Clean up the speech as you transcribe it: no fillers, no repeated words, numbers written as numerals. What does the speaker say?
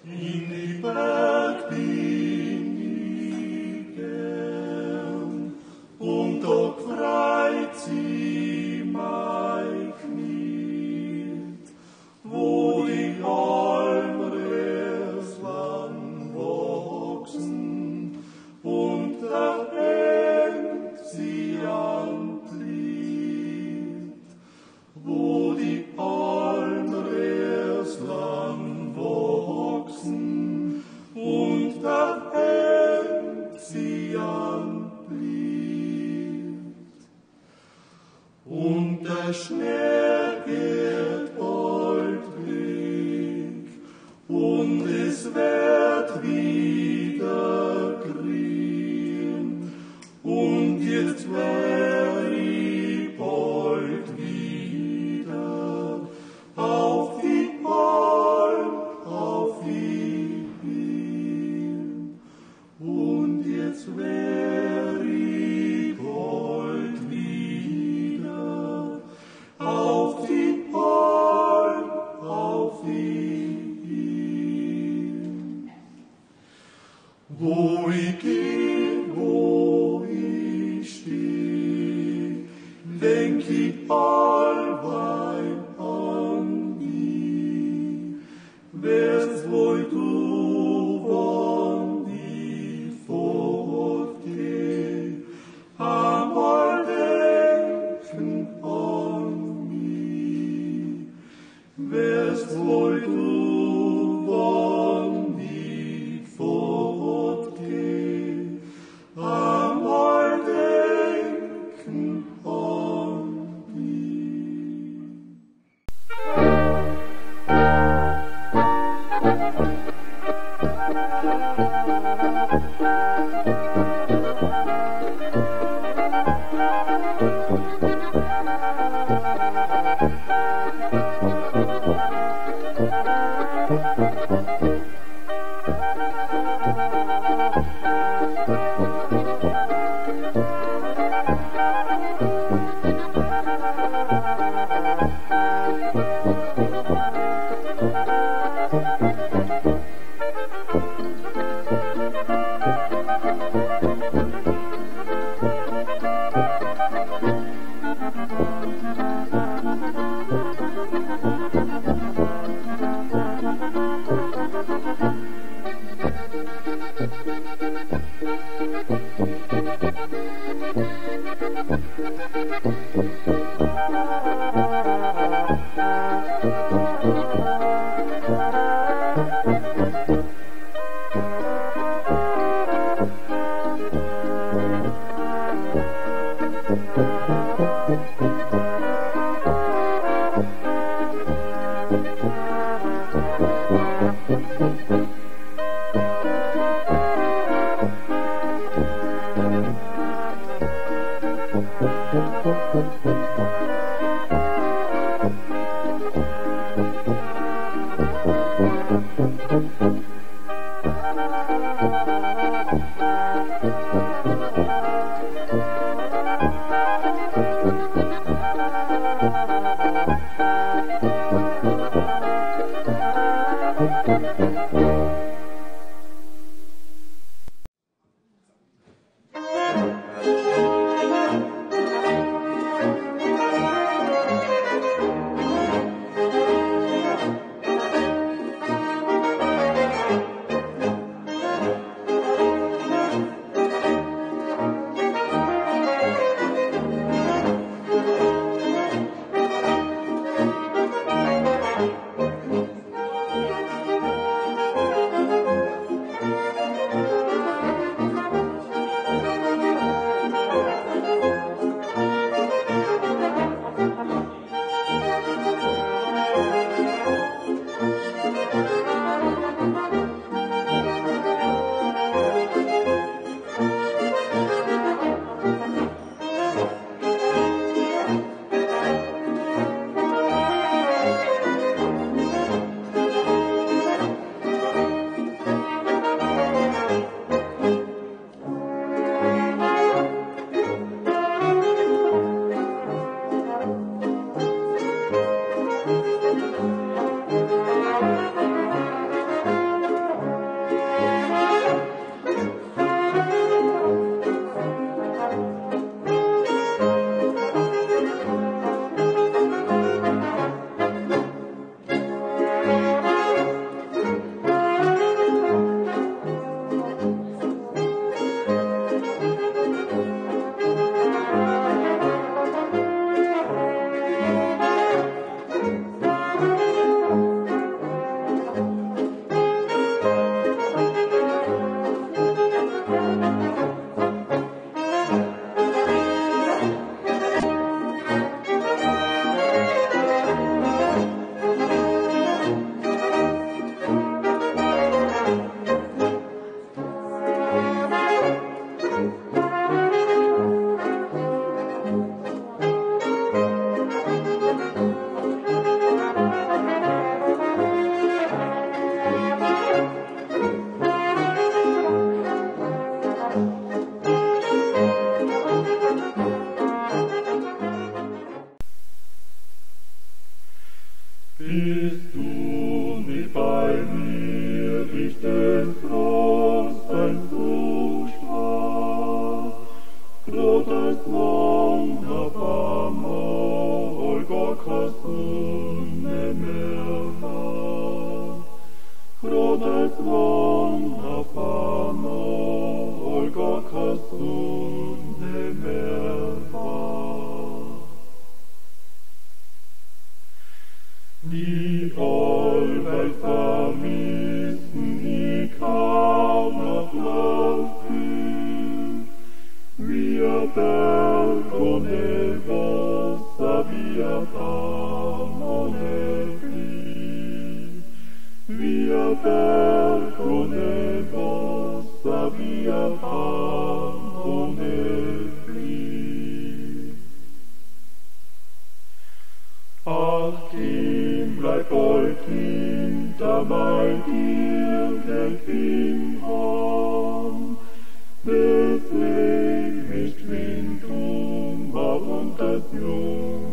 in die Berg bin ich gern, und doch freit sie mein Knie, wo die Almen erst lang wachsen, und da hängt sie an Glied, wo die Almen erst lang wachsen, und da hängt sie an Glied. Und der Schnee geht bald weg, und es wird wieder grün, und jetzt wär ich bald wieder auf die Alm, auf die Wien, und jetzt wär ich bald wieder auf die Alm, auf die Wien. Wo ich geh, wo ich steh, denk ich allweil an dich. Wärst wohl du, wann ich fortgeh, einmal denken an mich. Wärst wohl du, wann ich fortgeh, einmal denken an dich. nicht den Trost ein Zuspruch, Grotes Wunderbarmo, Olgo Kasunne Merva, Grotes Wunderbarmo, Olgo Kasunne Merva. Die Allwelt vermissen, die kaum noch laufen, wir Berg ohne Wasser, wir Baum ohne Flieh. Wir Berg ohne Wasser, wir Baum ohne Flieh. Ach, Kind, bleib voll Kind, dabei dir Geld im Horn. Beweg nicht Windum, und das Jung